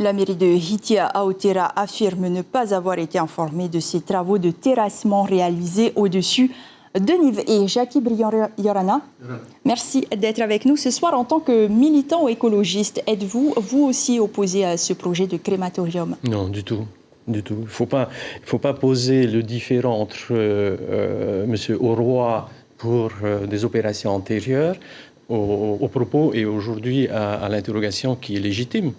La mairie de Hitia Aotera affirme ne pas avoir été informée de ces travaux de terrassement réalisés au-dessus de Nive. Et Jackie Briand-Yorana, merci d'être avec nous ce soir. En tant que militant ou écologiste, êtes-vous vous aussi opposé à ce projet de crématorium? Non, du tout. Du tout. Il ne faut pas poser le différent entre M. Auroy pour des opérations antérieures aux propos et aujourd'hui à l'interrogation qui est légitime.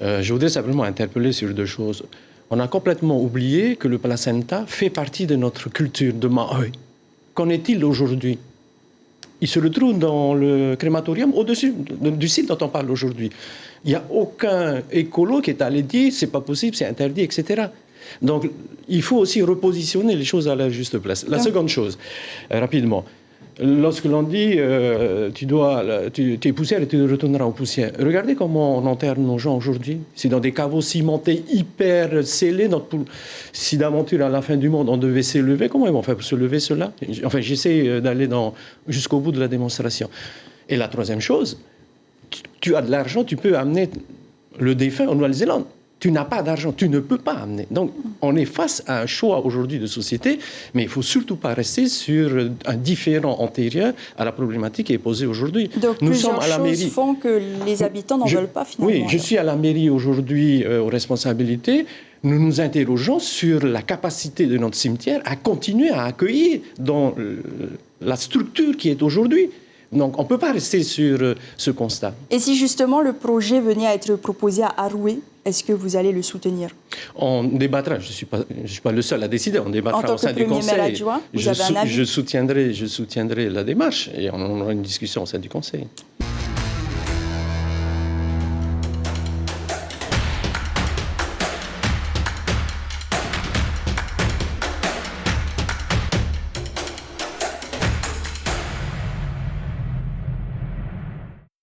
Je voudrais simplement interpeller sur deux choses. On a complètement oublié que le placenta fait partie de notre culture de Mahoy. Qu'en est-il aujourd'hui? Il se retrouve dans le crématorium au-dessus du site dont on parle aujourd'hui. Il n'y a aucun écolo qui est allé dire c'est pas possible, c'est interdit, etc. Donc il faut aussi repositionner les choses à la juste place. La seconde chose, rapidement, lorsque l'on dit tu es poussière et tu retourneras en poussière, regardez comment on enterre nos gens aujourd'hui. C'est dans des caveaux cimentés hyper scellés. Si d'aventure à la fin du monde on devait s'élever, comment ils vont faire pour se lever cela? Enfin, j'essaie d'aller jusqu'au bout de la démonstration. Et la troisième chose, tu as de l'argent, tu peux amener le défunt en Nouvelle-Zélande. Tu n'as pas d'argent, tu ne peux pas amener. Donc, on est face à un choix aujourd'hui de société, mais il ne faut surtout pas rester sur un différent antérieur à la problématique qui est posée aujourd'hui. Donc, nous sommes à la mairie. Plusieurs choses font que les habitants n'en veulent pas finalement. Oui, je suis à la mairie aujourd'hui aux responsabilités. Nous nous interrogeons sur la capacité de notre cimetière à continuer à accueillir dans la structure qui est aujourd'hui. Donc, on ne peut pas rester sur ce constat. Et si justement le projet venait à être proposé à Aroué, est-ce que vous allez le soutenir? On débattra. Je ne suis pas le seul à décider. On débattra au sein du Conseil. En tant que premier maire adjoint, vous avez un avis? Je soutiendrai la démarche et on aura une discussion au sein du Conseil.